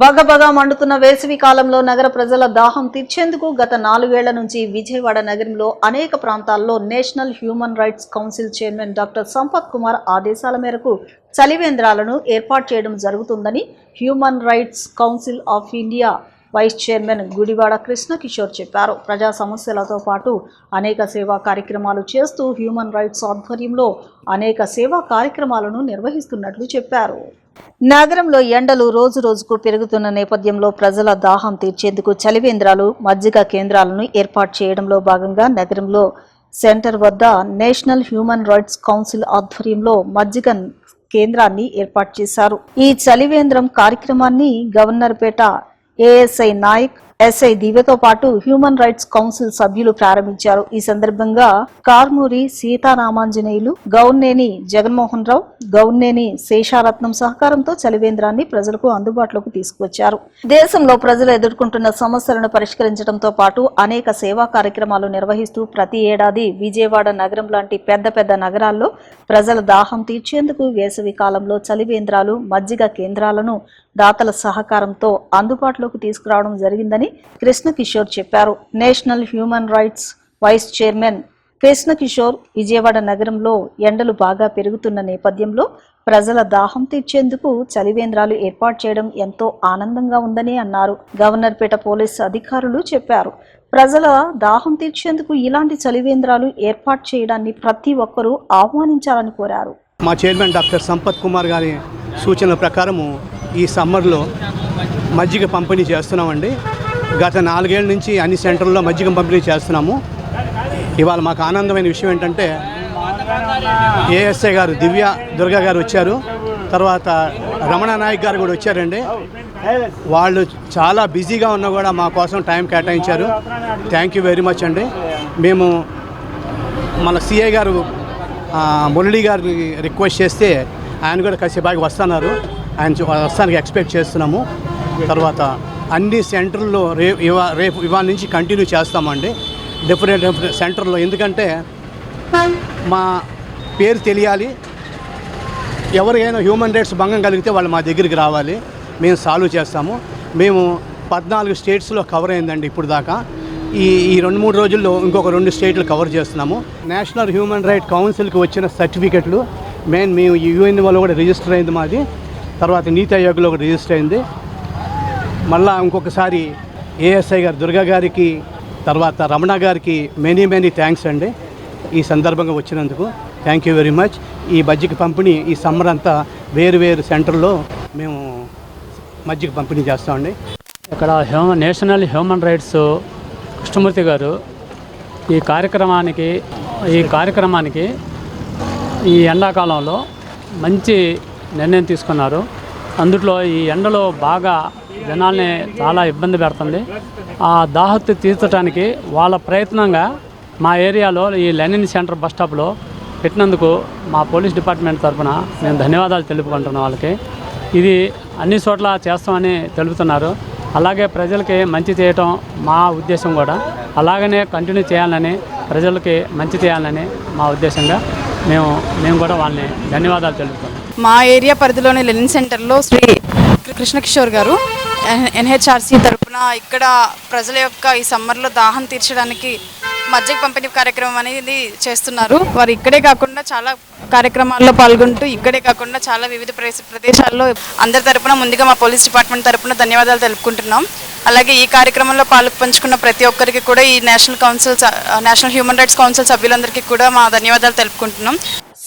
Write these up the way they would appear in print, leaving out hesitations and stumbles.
బగబగా మండుతున్న వేసవి కాలంలో నగర ప్రజల దాహం తీర్చేందుకు గత 4 ఏళ్ల నుంచి విజయవాడ నగరంలో అనేక ప్రాంతాల్లో national human rights council chairman doctor Sampath Kumar ఆదేశాల మేరకు చలివేంద్రాలను ఏర్పాటు చేయడం జరుగుతుందని human rights council of India vice chairman Gudivada Krishnakishore చెప్పారు. ప్రజా సమస్యలతో పాటు అనేక సేవా కార్యక్రమాలు చేస్తూ హ్యూమన్ రైట్స్ ఆధ్వర్యంలో అనేక సేవా కార్యక్రమాలను నిర్వహిస్తున్నట్లు చెప్పారు. నగరంలో ఎండలు రోజు రోజుకు పెరుగుతున్న నేపథ్యంలో ప్రజల దాహం తీర్చేందుకు చలివేంద్రాలు, మజ్జిగ కేంద్రాలను ఏర్పాటు చేయడంలో భాగంగా నగరంలో సెంటర్ వద్ద నేషనల్ హ్యూమన్ రైట్స్ కౌన్సిల్ ఆధ్వర్యంలో మజ్జిగ కేంద్రాన్ని ఏర్పాటు చేశారు. ఈ చలివేంద్రం కార్యక్రమాన్ని గవర్నర్పేట ఏఎస్ఐ నాయక్, ఎస్ఐ దివ్యతో పాటు హ్యూమన్ రైట్స్ కౌన్సిల్ సభ్యులు ప్రారంభించారు. ఈ సందర్భంగా కార్మూరి సీతారామాంజనేయులు, గౌన్నేని జగన్మోహన్ రావు, గౌన్నేని శేషారత్నం సహకారంతో చలివేంద్రాన్ని ప్రజలకు అందుబాటులోకి తీసుకువచ్చారు. దేశంలో ప్రజలు ఎదుర్కొంటున్న సమస్యలను పరిష్కరించడంతో పాటు అనేక సేవా కార్యక్రమాలు నిర్వహిస్తూ ప్రతి ఏడాది విజయవాడ నగరం లాంటి పెద్ద పెద్ద నగరాల్లో ప్రజల దాహం తీర్చేందుకు వేసవి కాలంలో చలివేంద్రాలు, మజ్జిగ కేంద్రాలను దాతల సహకారంతో అందుబాటులోకి తీసుకురావడం జరిగిందని కృష్ణకిషోర్ చెప్పారు. National human rights vice chairman Krishnakishore Vijayawada నగరంలో ఎండలు బాగా పెరుగుతున్న నేపథ్యంలో ప్రజల దాహం తీర్చేందుకు చలివేంద్రాలు ఏర్పాటు చేయడం ఎంతో ఆనందంగా ఉందని అన్నారు. గవర్నర్పేట పోలీసు అధికారులు చెప్పారు. ప్రజల దాహం తీర్చేందుకు ఇలాంటి చలివేంద్రాలు ఏర్పాటు చేయడాన్ని ప్రతి ఒక్కరూ ఆహ్వానించాలని కోరారు. మా చైర్మన్ డాక్టర్ సంపత్ కుమార్ గారి సూచనల ప్రకారము ఈ సమ్మర్లో మజ్జిగ పంపిణీ చేస్తున్నామండి. గత 4 ఏళ్ల నుంచి అన్ని సెంటర్లో మజ్జిగ పంపిణీ చేస్తున్నాము. ఇవాళ మాకు ఆనందమైన విషయం ఏంటంటే ఏఎస్ఐ గారు దివ్య దుర్గా గారు వచ్చారు, తర్వాత రమణ నాయక్ గారు కూడా వచ్చారండి. వాళ్ళు చాలా బిజీగా ఉన్నా కూడా మా కోసం టైం కేటాయించారు. థ్యాంక్ యూ వెరీ మచ్ అండి. మేము మన సిఐ గారు మురళి గారిని రిక్వెస్ట్ చేస్తే ఆయన కూడా కాసేపు వస్తున్నారు. ఆయన వస్తానికి ఎక్స్పెక్ట్ చేస్తున్నాము. తర్వాత అన్ని సెంటర్లో రేపు ఇవాళ నుంచి కంటిన్యూ చేస్తామండి డిఫరెంట్ సెంటర్లో. ఎందుకంటే మా పేరు తెలియాలి, ఎవరికైనా హ్యూమన్ రైట్స్ భంగం కలిగితే వాళ్ళు మా దగ్గరికి రావాలి, మేము సాల్వ్ చేస్తాము. మేము 14 స్టేట్స్లో కవర్ అయిందండి ఇప్పుడు దాకా. ఈ 2-3 రోజుల్లో ఇంకొక 2 స్టేట్లు కవర్ చేస్తున్నాము. నేషనల్ హ్యూమన్ రైట్ కౌన్సిల్కి వచ్చిన సర్టిఫికెట్లు మేము యూఎన్ వాళ్ళు కూడా రిజిస్టర్ అయింది మాది, తర్వాత నీతి ఆయోగ్లో కూడా రిజిస్టర్ అయింది. మళ్ళా ఇంకొకసారి ఏఎస్ఐ గారు దుర్గా గారికి, తర్వాత రమణ గారికి మెనీ థ్యాంక్స్ అండి ఈ సందర్భంగా వచ్చినందుకు. Thank you very much. ఈ మజ్జిగ పంపిణీ ఈ సమ్మర్ అంతా వేరు సెంటర్లో మేము మజ్జిగ పంపిణీ చేస్తామండి. ఇక్కడ నేషనల్ హ్యూమన్ రైట్స్ కృష్ణమూర్తి గారు ఈ కార్యక్రమానికి ఈ ఎండాకాలంలో మంచి నిర్ణయం తీసుకున్నారు. అందులో ఈ ఎండలో బాగా జనాల్ని చాలా ఇబ్బంది పెడుతుంది. ఆ దాహత్తు తీర్చడానికి వాళ్ళ ప్రయత్నంగా మా ఏరియాలో ఈ లెనిన్ సెంటర్ బస్ స్టాప్లో పెట్టినందుకు మా పోలీస్ డిపార్ట్మెంట్ తరఫున మేము ధన్యవాదాలు తెలుపుకుంటున్నాం వాళ్ళకి. ఇది అన్ని చోట్ల చేస్తామని తెలుపుతున్నారు. అలాగే ప్రజలకి మంచి చేయటం మా ఉద్దేశం కూడా. అలాగనే కంటిన్యూ చేయాలని, ప్రజలకి మంచి చేయాలని మా ఉద్దేశంగా మేము కూడా వాళ్ళని ధన్యవాదాలు తెలుపుతున్నాం. మా ఏరియా పరిధిలోని లెనిన్ సెంటర్లో శ్రీ కృష్ణకిషోర్ గారు ఎన్హెచ్ఆర్సీ తరఫున ఇక్కడ ప్రజల యొక్క ఈ సమ్మర్లో దాహం తీర్చడానికి మజ్జిగ పంపిణీ కార్యక్రమం అనేది చేస్తున్నారు. వారు ఇక్కడే కాకుండా చాలా కార్యక్రమాల్లో పాల్గొంటూ ఇక్కడే కాకుండా చాలా వివిధ ప్రదేశాల్లో అందరి తరపున ముందుగా మా పోలీస్ డిపార్ట్మెంట్ తరపున ధన్యవాదాలు తెలుపుకుంటున్నాం. అలాగే ఈ కార్యక్రమంలో పంచుకున్న ప్రతి ఒక్కరికి కూడా ఈ నేషనల్ హ్యూమన్ రైట్స్ కౌన్సిల్ సభ్యులందరికీ కూడా మా ధన్యవాదాలు తెలుపుకుంటున్నాం.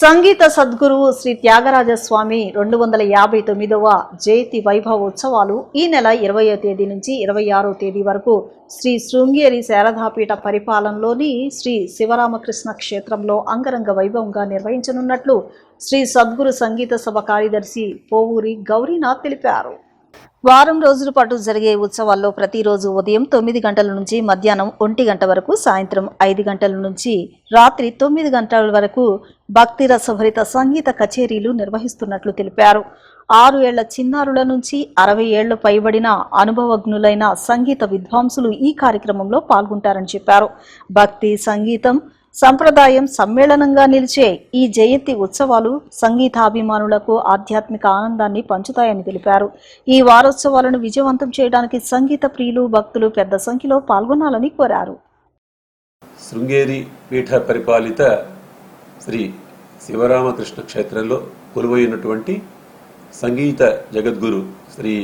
సంగీత సద్గురువు శ్రీ త్యాగరాజస్వామి 259వ జయంతి వైభవోత్సవాలు ఈ నెల 20వ తేదీ నుంచి 26వ తేదీ వరకు శ్రీ శృంగేరి శారదాపీఠ పరిపాలనలోని శ్రీ శివరామకృష్ణ క్షేత్రంలో అంగరంగ వైభవంగా నిర్వహించనున్నట్లు శ్రీ సద్గురు సంగీత సభ కార్యదర్శి పోవూరి గౌరీనాథ్ తెలిపారు. వారం రోజుల పాటు జరిగే ఉత్సవాల్లో ప్రతిరోజు ఉదయం 9 గంటల నుంచి మధ్యాహ్నం 1 గంట వరకు, సాయంత్రం 5 గంటల నుంచి రాత్రి 9 గంటల వరకు భక్తి రసభరిత సంగీత కచేరీలు నిర్వహిస్తున్నట్లు తెలిపారు. 6 ఏళ్ల చిన్నారుల నుంచి 60 ఏళ్లు పైబడిన అనుభవజ్ఞులైన సంగీత విద్వాంసులు ఈ కార్యక్రమంలో పాల్గొంటారని చెప్పారు. భక్తి, సంగీతం, సంప్రదాయం సమ్మేళనంగా నిలిచే ఈ జయంతి ఉత్సవాలు సంగీతాభిమానులకు ఆధ్యాత్మిక ఆనందాన్ని పంచుతాయని తెలిపారు. ఈ వారోత్సవాలను విజయవంతం చేయడానికి సంగీత ప్రియులు, భక్తులు పెద్ద సంఖ్యలో పాల్గొనాలని కోరారు. శృంగేరి పీఠ పరిపాలిత శ్రీ శివరామకృష్ణ క్షేత్రంలో కొలువైనటువంటి సంగీత జగద్గురు శ్రీ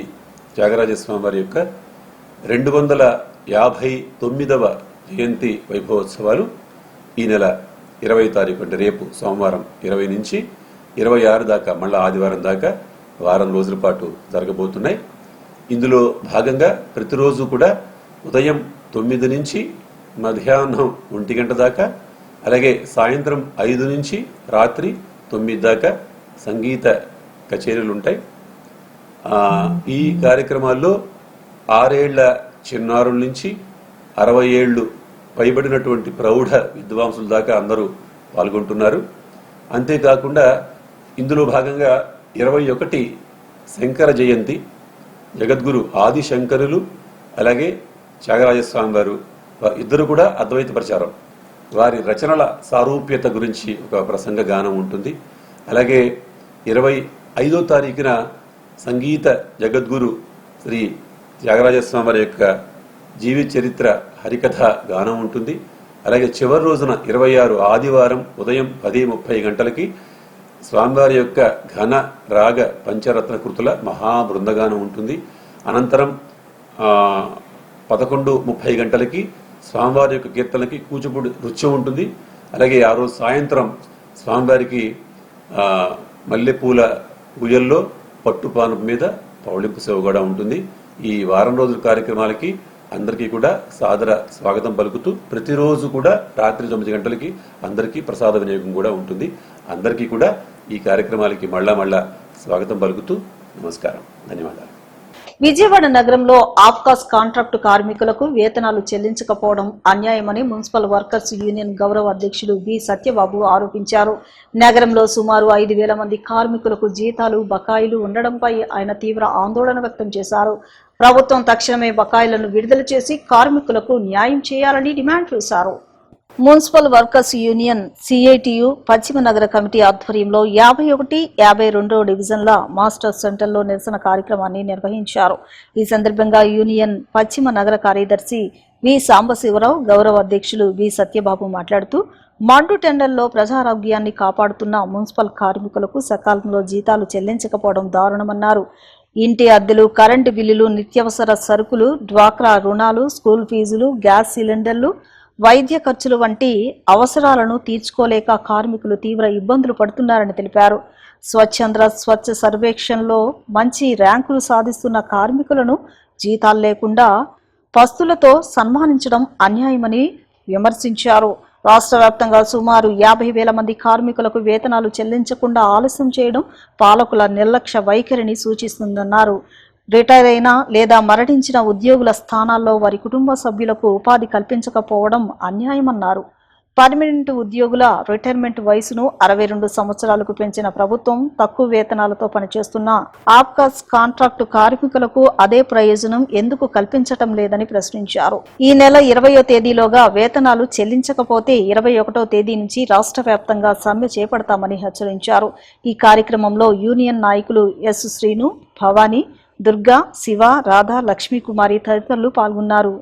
త్యాగరాజస్వామి వారి యొక్క 259వ జయంతి వైభవోత్సవాలు ఈ నెల 20 తారీఖు అంటే రేపు సోమవారం 20 నుంచి 26 దాకా మళ్ళా ఆదివారం దాకా వారం రోజుల పాటు జరగబోతున్నాయి. ఇందులో భాగంగా ప్రతిరోజు కూడా ఉదయం 9 నుంచి మధ్యాహ్నం 1 గంట దాకా, అలాగే సాయంత్రం 5 నుంచి రాత్రి 9 దాకా సంగీత కచేరీలు ఉంటాయి. ఈ కార్యక్రమాల్లో 6 ఏళ్ల చిన్నారుల నుంచి 60 ఏళ్లు పైబడినటువంటి ప్రౌఢ విద్వాంసుల దాకా అందరూ పాల్గొంటున్నారు. అంతేకాకుండా ఇందులో భాగంగా 21 శంకర జయంతి, జగద్గురు ఆది శంకరులు అలాగే త్యాగరాజస్వామి వారు ఇద్దరు కూడా అద్వైత ప్రచారం, వారి రచనల సారూప్యత గురించి ఒక ప్రసంగ గానం ఉంటుంది. అలాగే 25వ తారీఖున సంగీత జగద్గురు శ్రీ త్యాగరాజస్వామి వారి యొక్క జీవిత చరిత్ర హరికథ గానం ఉంటుంది. అలాగే చివరి రోజున 26 ఆదివారం ఉదయం 10:30 గంటలకి స్వామివారి యొక్క ఘన రాగ పంచరత్న కృతుల మహాబృందగానం ఉంటుంది. అనంతరం 11:30 గంటలకి స్వామివారి యొక్క కీర్తనకి కూచిపూడి నృత్యం ఉంటుంది. అలాగే ఆ రోజు సాయంత్రం స్వామివారికి మల్లెపూల ఉయ్యల్లో పట్టుపాను మీద పౌళింపు సేవ కూడా ఉంటుంది. ఈ వారం రోజుల కార్యక్రమాలకి అందరికీ కూడా సాదర స్వాగతం పలుకుతూ ప్రతిరోజు కూడా రాత్రి 9 గంటలకి అందరికీ ప్రసాద వినియోగం కూడా ఉంటుంది. అందరికీ కూడా ఈ కార్యక్రమాలకి మళ్ళా స్వాగతం పలుకుతూ నమస్కారం, ధన్యవాదాలు. విజయవాడ నగరంలో ఆఫ్కాస్ కాంట్రాక్టు కార్మికులకు వేతనాలు చెల్లించకపోవడం అన్యాయమని మున్సిపల్ వర్కర్స్ యూనియన్ గౌరవ అధ్యక్షులు బి సత్యబాబు ఆరోపించారు. నగరంలో సుమారు 5,000 మంది కార్మికులకు జీతాలు, బకాయిలు ఉండడంపై ఆయన తీవ్ర ఆందోళన వ్యక్తం చేశారు. ప్రభుత్వం తక్షణమే బకాయిలను విడుదల చేసి కార్మికులకు న్యాయం చేయాలని డిమాండ్ చేశారు. మున్సిపల్ వర్కర్స్ యూనియన్ సిఐటియు పశ్చిమ నగర కమిటీ ఆధ్వర్యంలో 51, 52 డివిజన్ల మాస్టర్ సెంటర్లో నిరసన కార్యక్రమాన్ని నిర్వహించారు. ఈ సందర్భంగా యూనియన్ పశ్చిమ నగర కార్యదర్శి వి సాంబశివరావు, గౌరవ అధ్యక్షులు వి సత్యబాబు మాట్లాడుతూ మండు టెండర్లో ప్రజారోగ్యాన్ని కాపాడుతున్న మున్సిపల్ కార్మికులకు సకాలంలో జీతాలు చెల్లించకపోవడం దారుణమన్నారు. ఇంటి అద్దెలు, కరెంటు బిల్లులు, నిత్యావసర సరుకులు, డ్వాక్రా రుణాలు, స్కూల్ ఫీజులు, గ్యాస్ సిలిండర్లు, వైద్య ఖర్చులు వంటి అవసరాలను తీర్చుకోలేక కార్మికులు తీవ్ర ఇబ్బందులు పడుతున్నారని తెలిపారు. స్వచ్ఛ సర్వేక్షణలో మంచి ర్యాంకులు సాధిస్తున్న కార్మికులను జీతాలు లేకుండా పస్తులతో సన్మానించడం అన్యాయమని విమర్శించారు. రాష్ట్ర వ్యాప్తంగా సుమారు 50,000 మంది కార్మికులకు వేతనాలు చెల్లించకుండా ఆలస్యం చేయడం పాలకుల నిర్లక్ష్య వైఖరిని సూచిస్తుందన్నారు. రిటైర్ అయిన లేదా మరణించిన ఉద్యోగుల స్థానాల్లో వారి కుటుంబ సభ్యులకు ఉపాధి కల్పించకపోవడం అన్యాయమన్నారు. పర్మనెంట్ ఉద్యోగుల రిటైర్మెంట్ వయసును 62 సంవత్సరాలకు పెంచిన ప్రభుత్వం తక్కువ వేతనాలతో పనిచేస్తున్న ఆఫ్కాస్ కాంట్రాక్టు కార్మికులకు అదే ప్రయోజనం ఎందుకు కల్పించటం లేదని ప్రశ్నించారు. ఈ నెల 20వ తేదీలోగా వేతనాలు చెల్లించకపోతే 21వ తేదీ నుంచి రాష్ట్ర వ్యాప్తంగా సమ్మె చేపడతామని హెచ్చరించారు. ఈ కార్యక్రమంలో యూనియన్ నాయకులు ఎస్ శ్రీను, భవానీ, దుర్గా, శివ, రాధా, లక్ష్మీకుమారి తదితరులు పాల్గొన్నారు.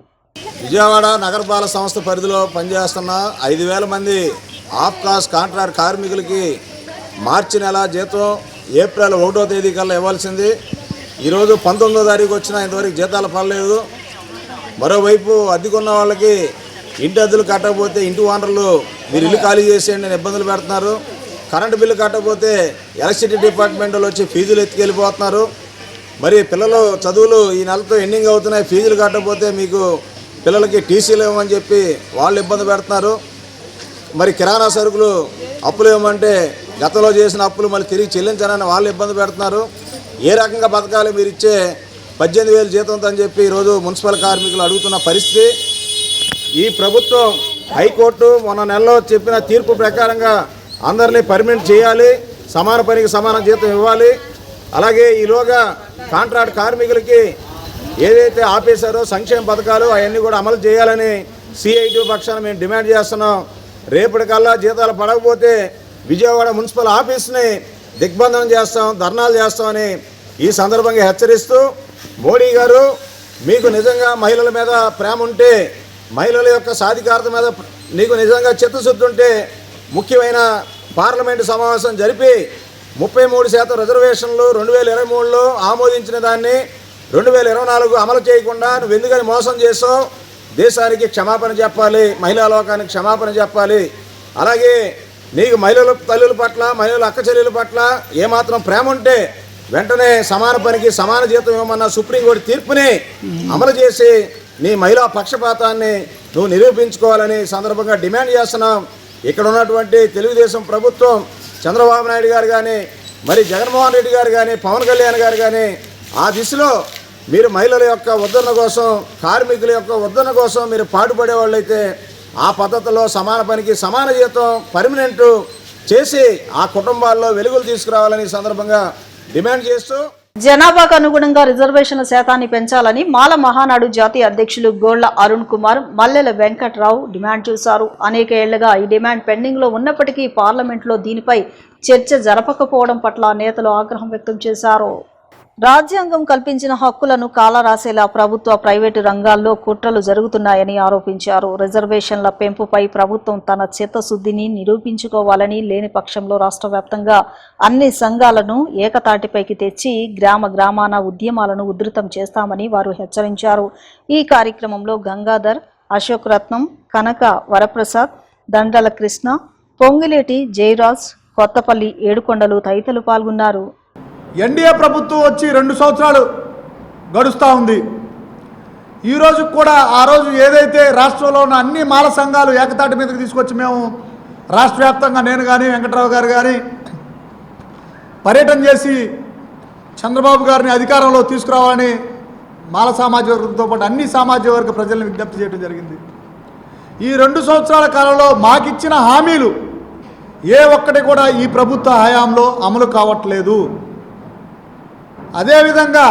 విజయవాడ నగరపాలక సంస్థ పరిధిలో పనిచేస్తున్న 5,000 మంది ఆఫ్కాస్ కాంట్రాక్ట్ కార్మికులకి మార్చి నెల జీతం ఏప్రిల్ 1వ తేదీ కల్లా ఇవ్వాల్సింది. ఈరోజు 19వ తారీఖు వచ్చినా ఇంతవరకు జీతాలు పడలేదు. మరోవైపు అద్దెకున్న వాళ్ళకి ఇంటి అద్దెలు కట్టకపోతే ఇంటి ఓనర్లు మీరు ఇల్లు ఖాళీ చేసేయండి అని ఇబ్బందులు పెడుతున్నారు. కరెంటు బిల్లు కట్టకపోతే ఎలక్ట్రిసిటీ డిపార్ట్మెంట్ వాళ్ళు వచ్చి ఫీజులు ఎత్తుకెళ్ళిపోతున్నారు. మరి పిల్లలు చదువులు ఈ నెలతో ఎండింగ్ అవుతున్నాయి, ఫీజులు కట్టకపోతే మీకు పిల్లలకి టీసీలు ఇవ్వమని చెప్పి వాళ్ళు ఇబ్బంది పెడుతున్నారు. మరి కిరాణా సరుకులు అప్పులు ఇవ్వమంటే గతంలో చేసిన అప్పులు మళ్ళీ తిరిగి చెల్లించాలని వాళ్ళు ఇబ్బంది పెడుతున్నారు. ఏ రకంగా బతకాలి మీరు ఇచ్చే 18,000 జీతంతో అని చెప్పి ఈరోజు మున్సిపల్ కార్మికులు అడుగుతున్న పరిస్థితి. ఈ ప్రభుత్వం హైకోర్టు మొన్న నెలలో చెప్పిన తీర్పు ప్రకారంగా అందరినీ పర్మనెంట్ చేయాలి, సమాన పనికి సమాన జీతం ఇవ్వాలి. అలాగే ఈలోగా కాంట్రాక్ట్ కార్మికులకి ఏదైతే ఆపేశారో సంక్షేమ పథకాలు అవన్నీ కూడా అమలు చేయాలని సిఐటి పక్షాన మేము డిమాండ్ చేస్తున్నాం. రేపటికల్లా జీతాలు పడకపోతే విజయవాడ మున్సిపల్ ఆఫీస్ని దిగ్బంధనం చేస్తాం, ధర్నాలు చేస్తామని ఈ సందర్భంగా హెచ్చరిస్తూ, మోడీ గారు మీకు నిజంగా మహిళల మీద ప్రేమ ఉంటే, మహిళల యొక్క సాధికారత మీద నీకు నిజంగా చిత్తశుద్ధి ఉంటే ముఖ్యమైన పార్లమెంటు సమావేశం జరిపి 33% రిజర్వేషన్లు 2023లో ఆమోదించిన దాన్ని 2024 అమలు చేయకుండా నువ్వు ఎందుకని మోసం చేసావు, దేశానికి క్షమాపణ చెప్పాలి, మహిళా లోకానికి క్షమాపణ చెప్పాలి. అలాగే నీకు మహిళల తల్లుల పట్ల, మహిళల అక్క చెల్లెల పట్ల ఏమాత్రం ప్రేమ ఉంటే వెంటనే సమాన పనికి సమాన జీతం ఇవ్వమన్న సుప్రీంకోర్టు తీర్పుని అమలు చేసి నీ మహిళా పక్షపాతాన్ని నువ్వు నిరూపించుకోవాలని సందర్భంగా డిమాండ్ చేస్తున్నాం. ఇక్కడ ఉన్నటువంటి తెలుగుదేశం ప్రభుత్వం, చంద్రబాబు నాయుడు గారు కానీ, మరి జగన్మోహన్ రెడ్డి గారు కానీ, పవన్ కళ్యాణ్ గారు కానీ ఆ దిశలో మీరు మహిళల యొక్క ఉద్ధరణ కోసం, కార్మికుల యొక్క ఉద్ధరణ కోసం మీరు పాటుపడే వాళ్ళైతే ఆ పద్ధతిలో సమాన పనికి సమాన జీతం పర్మనెంట్ చేసి ఆ కుటుంబాల్లో వెలుగులు తీసుకురావాలని సందర్భంగా డిమాండ్ చేస్తూ, జనాభాకు అనుగుణంగా రిజర్వేషన్ల శాతాన్ని పెంచాలని మాల మహానాడు జాతీయ అధ్యక్షులు గోళ్ల అరుణ్ కుమార్, మల్లెల వెంకట్రావు డిమాండ్ చేశారు. అనేక ఏళ్లుగా ఈ డిమాండ్ పెండింగ్ లో ఉన్నప్పటికీ పార్లమెంట్లో దీనిపై చర్చ జరపకపోవడం పట్ల నేతలు ఆగ్రహం వ్యక్తం చేశారు. రాజ్యాంగం కల్పించిన హక్కులను కాలరాసేలా ప్రభుత్వ, ప్రైవేటు రంగాల్లో కుట్రలు జరుగుతున్నాయని ఆరోపించారు. రిజర్వేషన్ల పెంపుపై ప్రభుత్వం తన చిత్తశుద్ధిని నిరూపించుకోవాలని, లేని పక్షంలో రాష్ట్ర వ్యాప్తంగా అన్ని సంఘాలను ఏకతాటిపైకి తెచ్చి గ్రామాన ఉద్యమాలను ఉధృతం చేస్తామని వారు హెచ్చరించారు. ఈ కార్యక్రమంలో గంగాధర్, అశోక్ రత్నం, కనక వరప్రసాద్, దండల కృష్ణ, పొంగిలేటి జయరాజ్, కొత్తపల్లి ఏడుకొండలు తదితరులు పాల్గొన్నారు. ఎన్డీఏ ప్రభుత్వం వచ్చి 2 సంవత్సరాలు గడుస్తూ ఉంది. ఈరోజు కూడా ఆ రోజు ఏదైతే రాష్ట్రంలో ఉన్న అన్ని మాల సంఘాలు ఏకతాటి మీదకి తీసుకొచ్చి మేము రాష్ట్ర వ్యాప్తంగా నేను కానీ, వెంకట్రావు గారు కానీ పర్యటన చేసి చంద్రబాబు గారిని అధికారంలో తీసుకురావాలని మాల సామాజిక వర్గంతో పాటు అన్ని సామాజిక వర్గ ప్రజలను విజ్ఞప్తి చేయడం జరిగింది. ఈ 2 సంవత్సరాల కాలంలో మాకిచ్చిన హామీలు ఏ ఒక్కటి కూడా ఈ ప్రభుత్వ హయాంలో అమలు కావట్లేదు. అదేవిధంగా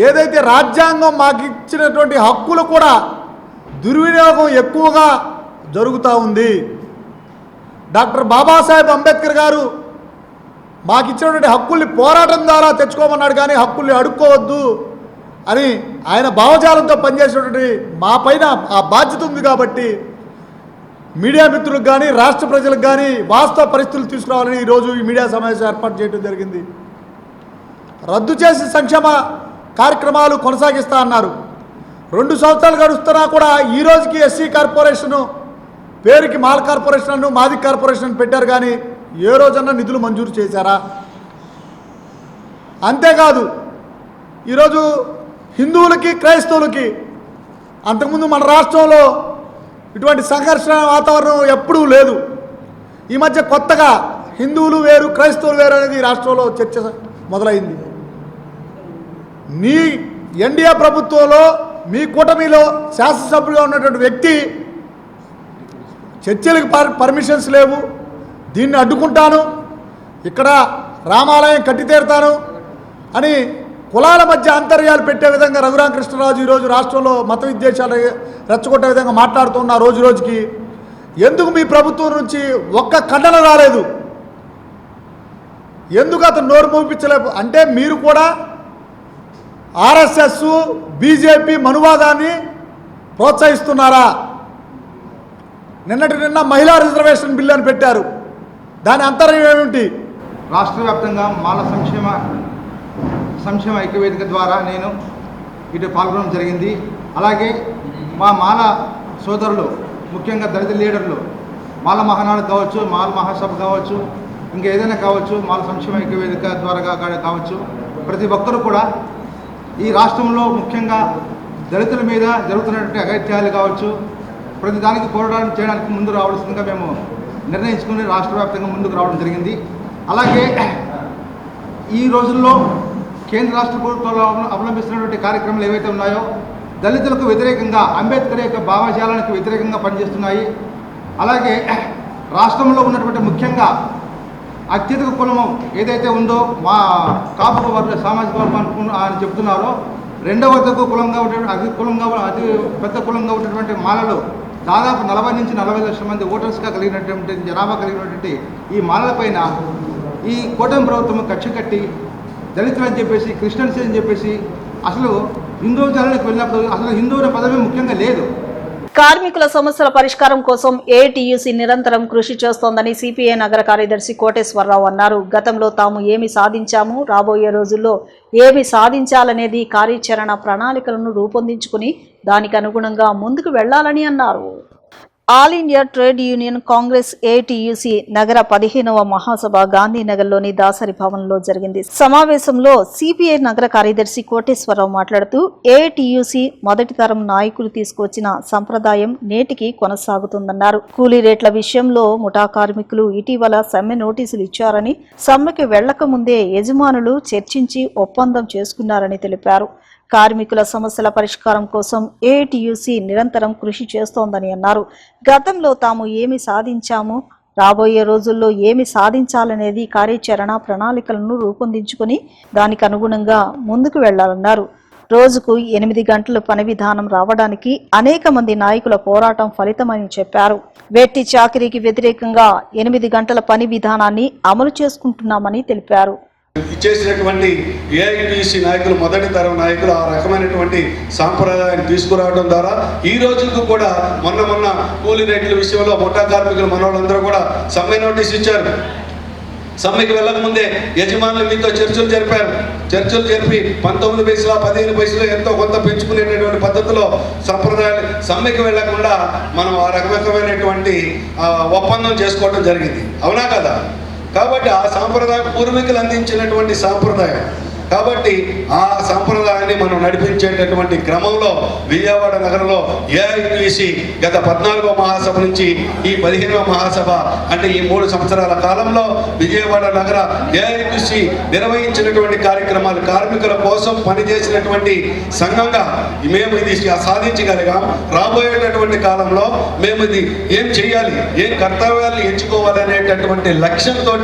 ఏదైతే రాజ్యాంగం మాకు ఇచ్చినటువంటి హక్కులు కూడా దుర్వినియోగం ఎక్కువగా జరుగుతూ ఉంది. డాక్టర్ బాబాసాహెబ్ అంబేద్కర్ గారు మాకు ఇచ్చినటువంటి హక్కుల్ని పోరాటం ద్వారా తెచ్చుకోమన్నాడు, కానీ హక్కుల్ని అడుక్కోవద్దు అని ఆయన భావజాలంతో పనిచేసేటువంటి మా పైన ఆ బాధ్యత ఉంది. కాబట్టి మీడియా మిత్రులకు కానీ, రాష్ట్ర ప్రజలకు కానీ వాస్తవ పరిస్థితులు తీసుకురావాలని ఈరోజు ఈ మీడియా సమావేశం ఏర్పాటు చేయడం జరిగింది. రద్దు చేసి సంక్షేమ కార్యక్రమాలు కొనసాగిస్తా అన్నారు. 2 సంవత్సరాలు గడుస్తున్నా కూడా ఈ రోజుకి ఎస్సీ కార్పొరేషను పేరుకి మాల్ కార్పొరేషన్, మాది కార్పొరేషన్ పెట్టారు, కానీ ఏ రోజన్నా నిధులు మంజూరు చేశారా? అంతేకాదు ఈరోజు హిందువులకి, క్రైస్తవులకి అంతకుముందు మన రాష్ట్రంలో ఇటువంటి సంఘర్షణ వాతావరణం ఎప్పుడూ లేదు. ఈ మధ్య కొత్తగా హిందువులు వేరు, క్రైస్తవులు వేరు అనేది రాష్ట్రంలో చర్చ మొదలైంది. మీ ఎన్డీఏ ప్రభుత్వంలో, మీ కూటమిలో శాసనసభ్యులుగా ఉన్నటువంటి వ్యక్తి చర్చలకు పర్మిషన్స్ లేవు, దీన్ని అడ్డుకుంటాను, ఇక్కడ రామాలయం కట్టి తీరుతాను అని కులాల మధ్య అంతర్యాలు పెట్టే విధంగా రఘురామకృష్ణరాజు ఈరోజు రాష్ట్రంలో మత విద్వేషాలు రెచ్చగొట్టే విధంగా మాట్లాడుతున్న రోజుకి ఎందుకు మీ ప్రభుత్వం నుంచి ఒక్క ఖండన రాలేదు? ఎందుకు అతను నోరు మోపించలేదు? అంటే మీరు కూడా ఆర్ఎస్ఎస్, బీజేపీ మనువాదాన్ని ప్రోత్సహిస్తున్నారా? నిన్న మహిళా రిజర్వేషన్ బిల్లు అని పెట్టారు, దాని అంతర్యం ఏమిటి? రాష్ట్ర వ్యాప్తంగా మాల సంక్షేమ ఐక్యవేదిక ద్వారా నేను ఇటు పాల్గొనడం జరిగింది. అలాగే మా మాల సోదరులు, ముఖ్యంగా దళిత లీడర్లు, మాల మహానాడు కావచ్చు, మాల మహాసభ కావచ్చు, ఇంకా ఏదైనా కావచ్చు, మాల సంక్షేమ ఐక్యవేదిక ద్వారా కావచ్చు, ప్రతి ఒక్కరూ కూడా ఈ రాష్ట్రంలో ముఖ్యంగా దళితుల మీద జరుగుతున్నటువంటి అగత్యాలు కావచ్చు, ప్రతి దానికి పోరాటం చేయడానికి ముందు రావాల్సిందిగా మేము నిర్ణయించుకుని రాష్ట్ర వ్యాప్తంగా ముందుకు రావడం జరిగింది. అలాగే ఈ రోజుల్లో కేంద్ర రాష్ట్ర ప్రభుత్వాలు అవలంబిస్తున్నటువంటి కార్యక్రమాలు ఏవైతే ఉన్నాయో దళితులకు వ్యతిరేకంగా, అంబేద్కర్ యొక్క భావజాలానికి వ్యతిరేకంగా పనిచేస్తున్నాయి. అలాగే రాష్ట్రంలో ఉన్నటువంటి ముఖ్యంగా అత్యధిక కులము ఏదైతే ఉందో మా కాపు వర్గ సామాజిక వర్గం అని చెప్తున్నారో, రెండవ కులంగా అతి పెద్ద కులంగా ఉన్నటువంటి మాలలు దాదాపు 40 నుంచి 40 లక్షల మంది ఓటర్స్గా కలిగినటువంటి జనాభా కలిగినటువంటి ఈ మాలలపైన ఈ కూటమి ప్రభుత్వం కక్ష కట్టి దళితులు అని చెప్పేసి క్రిస్టియన్స్ అని చెప్పేసి అసలు హిందూ జనానికి వెళ్ళినప్పుడు అసలు హిందూ అనే పదమే ముఖ్యంగా లేదు. కార్మికుల సమస్యల పరిష్కారం కోసం ఏఐటీయూసీ నిరంతరం కృషి చేస్తోందని సిపిఐ నగర కార్యదర్శి కోటేశ్వరరావు అన్నారు. గతంలో తాము ఏమి సాధించాము, రాబోయే రోజుల్లో ఏమి సాధించాలనేది కార్యాచరణ ప్రణాళికలను రూపొందించుకుని దానికి అనుగుణంగా ముందుకు వెళ్లాలని అన్నారు. All India trade union Congress AITUC నగర 15వ మహాసభ గాంధీనగర్లోని దాసరి భవన్లో జరిగింది. సమావేశంలో సిపిఐ నగర కార్యదర్శి కోటేశ్వరరావు మాట్లాడుతూ ఏఐటీయూసీ మొదటి తరం నాయకులు తీసుకొచ్చిన సంప్రదాయం నేటికి కొనసాగుతుందన్నారు. కూలీ రేట్ల విషయంలో ముఠా కార్మికులు ఇటీవల సమ్మె నోటీసులు ఇచ్చారని, సమ్మెకి వెళ్లక ముందే యజమానులు చర్చించి ఒప్పందం చేసుకున్నారని తెలిపారు. కార్మికుల సమస్యల పరిష్కారం కోసం ఏఐటీయూసీ నిరంతరం కృషి చేస్తోందని అన్నారు. గతంలో తాము ఏమి సాధించాము, రాబోయే రోజుల్లో ఏమి సాధించాలనేది కార్యాచరణ ప్రణాళికలను రూపొందించుకుని దానికి అనుగుణంగా ముందుకు వెళ్లాలన్నారు. రోజుకు 8 గంటల పని విధానం రావడానికి అనేక మంది నాయకుల పోరాటం ఫలితమని చెప్పారు. వెట్టి చాకిరీకి వ్యతిరేకంగా 8 గంటల పని విధానాన్ని అమలు చేసుకుంటున్నామని తెలిపారు. ఇచ్చేసినటువంటి ఏఐటీసీ నాయకులు, మొదటి తరం నాయకులు ఆ రకమైనటువంటి సాంప్రదాయాన్ని తీసుకురావడం ద్వారా ఈ రోజుకు కూడా మొన్న కూలీ రేట్ల విషయంలో ముఠా కార్మికులు మనోళ్ళందరూ కూడా సమ్మె నోటీస్ ఇచ్చారు. సమ్మెకి వెళ్ళకముందే యజమానులు మీతో చర్చలు జరిపారు. చర్చలు జరిపి 19 పైసలు 15 పైసలు ఎంతో కొంత పెంచుకునేటటువంటి పద్ధతిలో సంప్రదాయాలు సమ్మెకి వెళ్లకుండా మనం ఆ రకమైనటువంటి ఒప్పందం చేసుకోవడం జరిగింది. అవునా కదా? కాబట్టి ఆ సాంప్రదాయం పూర్వీకులు అందించినటువంటి సాంప్రదాయం. కాబట్టి ఆ సంప్రదాయాన్ని మనం నడిపించేటటువంటి క్రమంలో విజయవాడ నగరంలో ఏఐటీయూసీ గత 14వ మహాసభ నుంచి ఈ 15వ మహాసభ అంటే ఈ 3 సంవత్సరాల కాలంలో విజయవాడ నగర ఏఐటీయూసీ నిర్వహించినటువంటి కార్యక్రమాలు, కార్మికుల కోసం పనిచేసినటువంటి సంఘంగా మేము ఇది సాధించగలిగాం. రాబోయేటటువంటి కాలంలో మేము ఇది ఏం చేయాలి, ఏం కర్తవ్యాలను ఎంచుకోవాలి అనేటటువంటి లక్ష్యంతో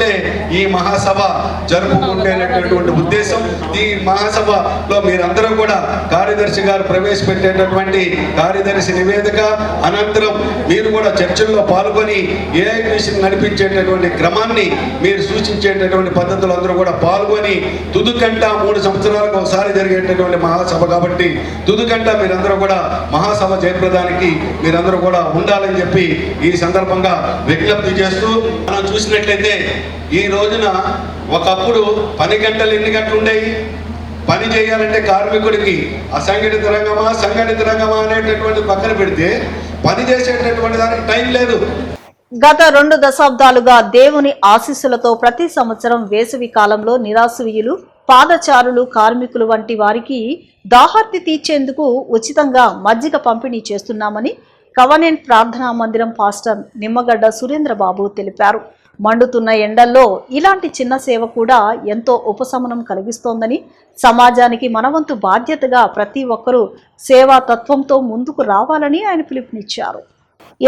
ఈ మహాసభ జరుపుకుంటేటటువంటి ఉద్దేశం. ఈ మహాసభలో మీరందరూ కూడా కార్యదర్శి గారు ప్రవేశపెట్టేటటువంటి కార్యదర్శి నివేదిక అనంతరం మీరు కూడా చర్చల్లో పాల్గొని ఏఐటీయూసీని నడిపించేటటువంటి క్రమాన్ని మీరు సూచించేటటువంటి పద్ధతులు అందరూ కూడా పాల్గొని తుదుకంట 3 సంవత్సరాలకు ఒకసారి జరిగేటటువంటి మహాసభ కాబట్టి తుదుకంట మీరందరూ కూడా మహాసభ జయప్రదానికి మీరందరూ కూడా ఉండాలని చెప్పి ఈ సందర్భంగా విజ్ఞప్తి చేస్తూ మనం చూసినట్లయితే ఈ రోజున ఒకప్పుడు పని గంటలు ఎన్ని గంటలు ఉండేవి? పని చేయాలంటే కార్మికుడికి అసంఘటిత రంగమా సంఘటిత రంగమా అనేటటువంటి పక్కన పెడితే పని చేసేటటువంటి దానికి టైం లేదు. గత 2 దశాబ్దాలుగా దేవుని ఆశీస్సులతో ప్రతి సంవత్సరం వేసవి కాలంలో నిరాశ్రయులు, పాదచారులు, కార్మికులు వంటి వారికి దాహార్తి తీర్చేందుకు ఉచితంగా మజ్జిగ పంపిణీ చేస్తున్నామని కవనెంట్ ప్రార్థనా మందిరం పాస్టర్ నిమ్మగడ్డ సురేంద్రబాబు తెలిపారు. మండుతున్న ఎండల్లో ఇలాంటి చిన్న సేవ కూడా ఎంతో ఉపశమనం కలిగిస్తోందని, సమాజానికి మనవంతు బాధ్యతగా ప్రతి ఒక్కరూ సేవా తత్వంతో ముందుకు రావాలని ఆయన పిలుపునిచ్చారు.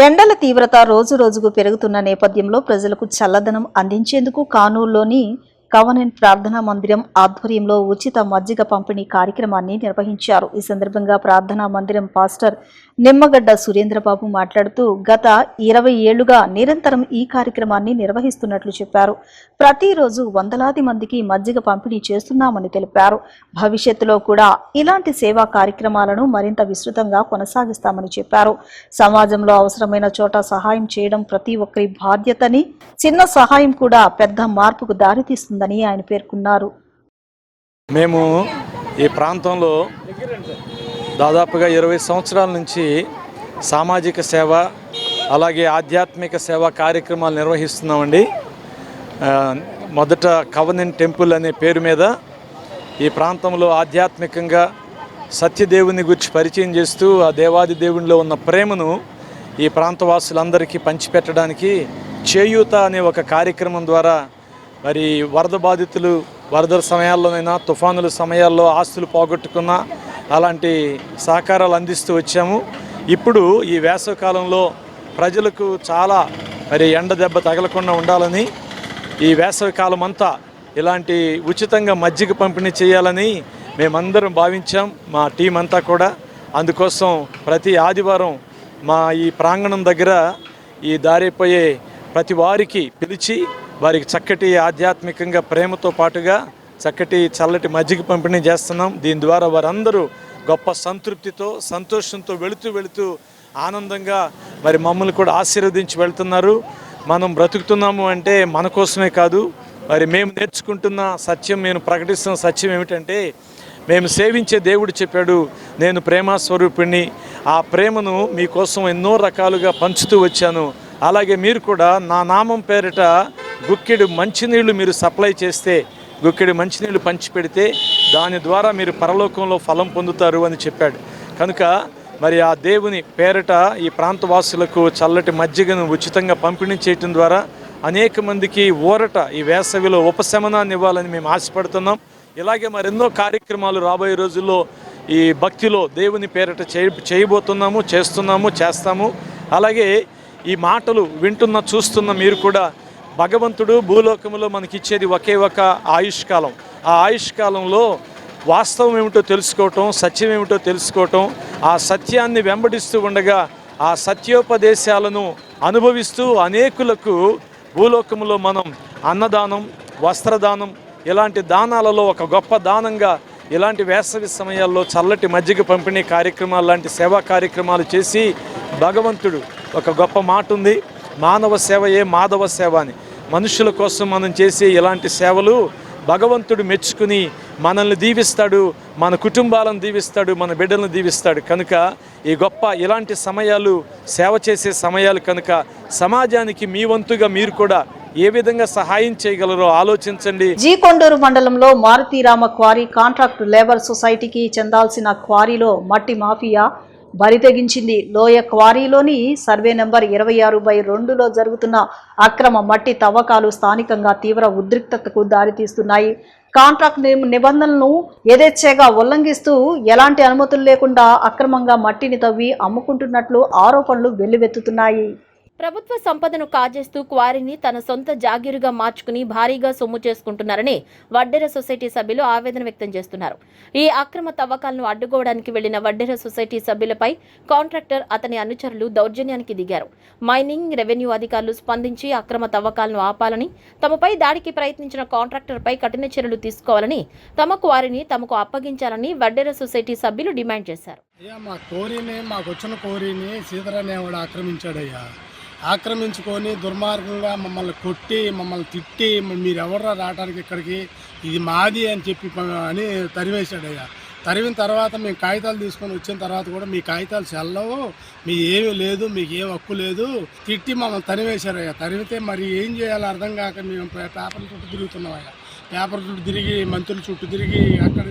ఎండల తీవ్రత రోజు రోజుకు పెరుగుతున్న నేపథ్యంలో ప్రజలకు చల్లదనం అందించేందుకు కానూరులోని కవనెంట్ ప్రార్థనా మందిరం ఆధ్వర్యంలో ఉచిత మజ్జిగ పంపిణీ కార్యక్రమాన్ని నిర్వహించారు. ఈ సందర్భంగా ప్రార్థనా మందిరం పాస్టర్ నిమ్మగడ్డ సురేంద్రబాబు మాట్లాడుతూ గత 20 ఏళ్లుగా నిరంతరం ఈ కార్యక్రమాన్ని నిర్వహిస్తున్నట్లు చెప్పారు. ప్రతిరోజు వందలాది మందికి మజ్జిగ పంపిణీ చేస్తున్నామని తెలిపారు. భవిష్యత్తులో కూడా ఇలాంటి సేవా కార్యక్రమాలను మరింత విస్తృతంగా కొనసాగిస్తామని చెప్పారు. సమాజంలో అవసరమైన చోట సహాయం చేయడం ప్రతి ఒక్కరి బాధ్యతని, చిన్న సహాయం కూడా పెద్ద మార్పుకు దారితీస్తుందని ఆయన పేర్కొన్నారు. మేము ఈ ప్రాంతంలో దాదాపుగా 20 సంవత్సరాల నుంచి సామాజిక సేవ అలాగే ఆధ్యాత్మిక సేవా కార్యక్రమాలు నిర్వహిస్తున్నామండి. మొదట కవనెంట్ టెంపుల్ అనే పేరు మీద ఈ ప్రాంతంలో ఆధ్యాత్మికంగా సత్యదేవుని గురించి పరిచయం చేస్తూ ఆ దేవాది దేవునిలో ఉన్న ప్రేమను ఈ ప్రాంతవాసులందరికీ పంచిపెట్టడానికి చేయూత అనే ఒక కార్యక్రమం ద్వారా మరి వరద బాధితులు వరదల సమయాల్లోనైనా తుఫానుల సమయాల్లో ఆస్తులు పోగొట్టుకున్న అలాంటి సహకారాలు అందిస్తూ వచ్చాము. ఇప్పుడు ఈ వేసవికాలంలో ప్రజలకు చాలా మరి ఎండ దెబ్బ తగలకుండా ఉండాలని ఈ వేసవికాలం అంతా ఇలాంటి ఉచితంగా మజ్జిగ పంపిణీ చేయాలని మేమందరం భావించాం, మా టీం అంతా కూడా. అందుకోసం ప్రతి ఆదివారం మా ఈ ప్రాంగణం దగ్గర ఈ దారిపోయే ప్రతి వారికి పిలిచి వారికి చక్కటి ఆధ్యాత్మికంగా ప్రేమతో పాటుగా చక్కటి చల్లటి మజ్జిగ పంపిణీ చేస్తున్నాం. దీని ద్వారా వారందరూ గొప్ప సంతృప్తితో సంతోషంతో వెళుతూ ఆనందంగా మరి మమ్మల్ని కూడా ఆశీర్వదించి వెళ్తున్నారు. మనం బ్రతుకుతున్నాము అంటే మన కోసమే కాదు, మరి మేము నేర్చుకుంటున్న సత్యం, నేను ప్రకటిస్తున్న సత్యం ఏమిటంటే మేము సేవించే దేవుడు చెప్పాడు, నేను ప్రేమ స్వరూపిణి, ఆ ప్రేమను మీకోసం ఎన్నో రకాలుగా పంచుతూ వచ్చాను. అలాగే మీరు కూడా నా నామం పేరిట గుక్కెడు మంచినీళ్ళు మీరు సప్లై చేస్తే, గుక్కెడు మంచినీళ్ళు పంచిపెడితే దాని ద్వారా మీరు పరలోకంలో ఫలం పొందుతారు అని చెప్పాడు. కనుక మరి ఆ దేవుని పేరిట ఈ ప్రాంతవాసులకు చల్లటి మజ్జిగను ఉచితంగా పంపిణీ చేయటం ద్వారా అనేక మందికి ఊరట, ఈ వేసవిలో ఉపశమనాన్ని ఇవ్వాలని మేము ఆశపడుతున్నాం. ఇలాగే మరెన్నో కార్యక్రమాలు రాబోయే రోజుల్లో ఈ భక్తిలో దేవుని పేరిట చేస్తాము. అలాగే ఈ మాటలు వింటున్న చూస్తున్న మీరు కూడా భగవంతుడు భూలోకంలో మనకిచ్చేది ఒకే ఒక ఆయుష్కాలం. ఆ ఆయుష్కాలంలో వాస్తవం ఏమిటో తెలుసుకోవటం, సత్యం ఏమిటో తెలుసుకోవటం, ఆ సత్యాన్ని వెంబడిస్తూ ఉండగా ఆ సత్యోపదేశాలను అనుభవిస్తూ అనేకులకు భూలోకంలో మనం అన్నదానం, వస్త్రదానం ఇలాంటి దానాలలో ఒక గొప్ప దానంగా ఇలాంటి వేసవి సమయాల్లో చల్లటి మజ్జిగ పంపిణీ కార్యక్రమాలు లాంటి సేవా కార్యక్రమాలు చేసి భగవంతుడు ఒక గొప్ప మాట ఉంది, మానవ సేవయే మాధవ సేవ అని. మనుషుల కోసం మనం చేసే ఇలాంటి సేవలు భగవంతుడు మెచ్చుకుని మనల్ని దీవిస్తాడు, మన కుటుంబాలను దీవిస్తాడు, మన బిడ్డలను దీవిస్తాడు. కనుక ఈ గొప్ప ఇలాంటి సమయాలు సేవ చేసే సమయాలు కనుక సమాజానికి మీ వంతుగా మీరు కూడా ఏ విధంగా సహాయం చేయగలరో ఆలోచించండి. జీకొండూరు మండలంలో మారుతీరామ క్వారీ కాంట్రాక్ట్ లేబర్ సొసైటీకి చెందాల్సిన క్వారీలో మట్టి మాఫియా బరితెగించింది. లోయ క్వారీలోని సర్వే నెంబర్ 26/2లో జరుగుతున్న అక్రమ మట్టి తవ్వకాలు స్థానికంగా తీవ్ర ఉద్రిక్తతకు దారితీస్తున్నాయి. కాంట్రాక్ట్ నిబంధనలను యథేచ్ఛగా ఉల్లంఘిస్తూ ఎలాంటి అనుమతులు లేకుండా అక్రమంగా మట్టిని తవ్వి అమ్ముకుంటున్నట్లు ఆరోపణలు వెల్లువెత్తుతున్నాయి. ప్రభుత్వ సంపదను కాజేస్తూ క్వారీని తన సొంత జాగీరుగా మార్చుకుని భారీగా సొమ్ము చేసుకుంటున్నారని వడ్డెర సొసైటీ సభ్యులు ఆవేదన వ్యక్తం చేస్తున్నారు. ఈ అక్రమ తవ్వకాలను అడ్డుకోవడానికి వెళ్లిన వడ్డెర సొసైటీ సభ్యులపై కాంట్రాక్టర్ అతని అనుచరులు దౌర్జన్యానికి దిగారు. మైనింగ్, రెవెన్యూ అధికారులు స్పందించి అక్రమ తవ్వకాలను ఆపాలని, తమపై దాడికి ప్రయత్నించిన కాంట్రాక్టర్పై కఠిన చర్యలు తీసుకోవాలని, తమ క్వారీని తమకు అప్పగించాలని వడ్డెర సొసైటీ సభ్యులు డిమాండ్ చేశారు. మాకు వచ్చిన కోరిని సీతారామయ్య ఆక్రమించాడయ్యా. ఆక్రమించుకొని దుర్మార్గంగా మమ్మల్ని కొట్టి, మమ్మల్ని తిట్టి, మీరెవర్రా రావడానికి ఇక్కడికి, ఇది మాది అని చెప్పి అని తరివేశాడయ్యా. తరివిన తర్వాత మేము కాగితాలు తీసుకొని వచ్చిన తర్వాత కూడా మీ కాగితాలు చెల్లవు, మీ ఏమీ లేదు, మీకు ఏం హక్కు లేదు, తిట్టి మమ్మల్ని తరివేశారయ్యా. తరివితే మరి ఏం చేయాలో అర్థం కాక మేము పేపర్ల చుట్టూ తిరుగుతున్నామయ్యా. పేపర్ చుట్టూ తిరిగి, మంత్రుల చుట్టూ తిరిగి, అక్కడ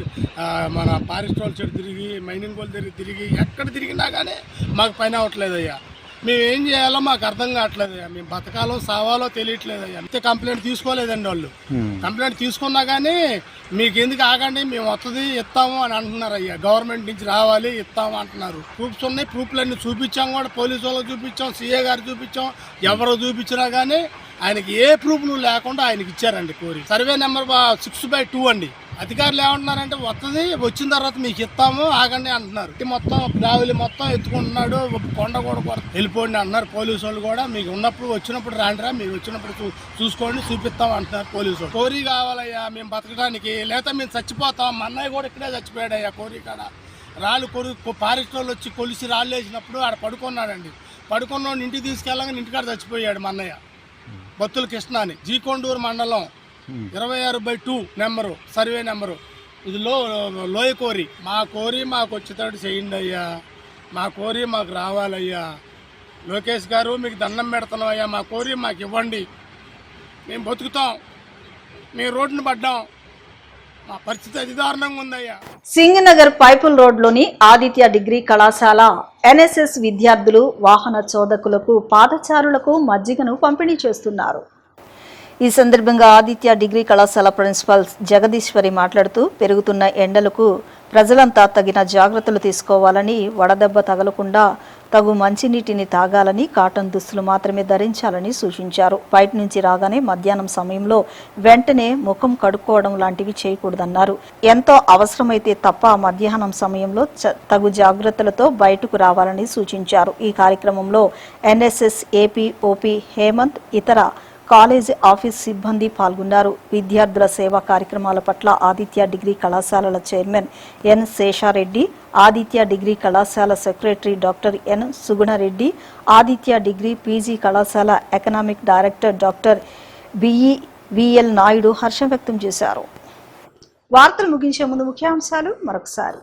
మన ఫారెస్ట్ వాళ్ళ చుట్టూ తిరిగి, మైనింగ్ వాళ్ళ తిరిగి ఎక్కడ తిరిగినా కానీ మాకు పని అవ్వట్లేదయ్యా. మేము ఏం చేయాలో మాకు అర్థం కావట్లేదయ్యా. మేము బతకాలో సావాలో తెలియట్లేదయ్యా. అంతే కంప్లైంట్ తీసుకోలేదండి వాళ్ళు. కంప్లైంట్ తీసుకున్నా కానీ మీకు ఎందుకు ఆగండి, మేము వస్తుంది ఇస్తాము అని అంటున్నారు అయ్యా. గవర్నమెంట్ నుంచి రావాలి ఇస్తాము అంటున్నారు. ప్రూఫ్స్ ఉన్నాయి, ప్రూఫ్లన్నీ చూపించాం కూడా, పోలీసు వాళ్ళకి చూపించాం, సీఏ గారు చూపించాం, ఎవరో చూపించినా కానీ ఆయనకి ఏ ప్రూఫ్లు లేకుండా ఆయనకి ఇచ్చారండి కోరి. సర్వే నెంబర్ 6/2 అండి. అధికారులు ఏమంటున్నారంటే వస్తుంది, వచ్చిన తర్వాత మీకు ఇస్తాము ఆగండి అంటున్నారు. మొత్తం గ్రావెలి మొత్తం ఎత్తుకుంటున్నాడు, కొండ కూడా వెళ్ళిపోండి అంటున్నారు పోలీసు వాళ్ళు కూడా. మీకు ఉన్నప్పుడు వచ్చినప్పుడు రాండిరా, మీరు వచ్చినప్పుడు చూసుకోండి, చూపిస్తాం అంటున్నారు పోలీసు వాళ్ళు. కోరి కావాలయ్యా మేము బతకడానికి, లేదా మేము చచ్చిపోతాం. మా అన్నయ్య కూడా ఇక్కడే చచ్చిపోయాడయ్యా కోరి కాడ. రాళ్ళు ఫారెస్ట్ వాళ్ళు వచ్చి కొలిసి రాళ్ళు వేసినప్పుడు ఆడ పడుకున్నాడండి. పడుకున్న ఇంటికి తీసుకెళ్ళగానే ఇంటికాడ చచ్చిపోయాడు మా అన్నయ్య. బత్తుల కృష్ణ అని, జీకొండూరు మండలం 26/2 నెంబరు, సర్వే నెంబరు. ఇది లోయ కోరి. మా కోరి మాకు వచ్చేటట్టు చేయండి అయ్యా. మా కోరి మాకు రావాలయ్యా. లోకేష్ గారు మీకు దండం పెడుతున్నాం అయ్యా. మా కోరి మాకు ఇవ్వండి, మేము బతుకుతాం. మేము రోడ్డును పడ్డాం, మా పరిస్థితి అతి దారుణంగా ఉందయ్యా. సింగనగర్ పైపుల్ రోడ్లోని ఆదిత్య డిగ్రీ కళాశాల ఎన్ఎస్ఎస్ విద్యార్థులు వాహన చోదకులకు, పాదచారులకు మజ్జిగను పంపిణీ చేస్తున్నారు. ఈ సందర్భంగా ఆదిత్య డిగ్రీ కళాశాల ప్రిన్సిపల్ జగదీశ్వరి మాట్లాడుతూ, పెరుగుతున్న ఎండలకు ప్రజలంతా తగిన జాగ్రత్తలు తీసుకోవాలని, వడదెబ్బ తగలకుండా తగు మంచినీటిని తాగాలని, కాటన్ దుస్తులు మాత్రమే ధరించాలని సూచించారు. బయట నుంచి రాగానే మధ్యాహ్నం సమయంలో వెంటనే ముఖం కడుక్కోవడం లాంటివి చేయకూడదన్నారు. ఎంతో అవసరమైతే తప్ప మధ్యాహ్నం సమయంలో తగు జాగ్రత్తలతో బయటకు రావాలని సూచించారు. ఈ కార్యక్రమంలో ఎన్ఎస్ఎస్ ఏపీ ఓపీ హేమంత్, ఇతర కాలేజీ ఆఫీస్ సిబ్బంది పాల్గొన్నారు. విద్యార్థుల సేవా కార్యక్రమాల పట్ల ఆదిత్య డిగ్రీ కళాశాలల chairman N Seshareddy, Aditya degree కళాశాల secretary doctor N Sugunareddy, Aditya degree PG కళాశాల economic director doctor V L Naidu హర్షం వ్యక్తం చేశారు. వార్తలు ముగించే ముందు ముఖ్యాంశాలు మరొకసారి.